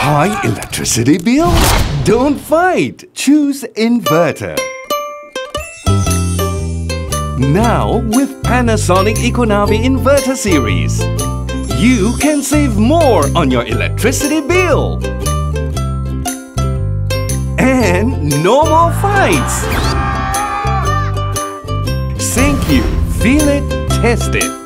High electricity bill? Don't fight! Choose inverter. Now with Panasonic Econavi Inverter Series, you can save more on your electricity bill. And no more fights! senQ, feel it, test it.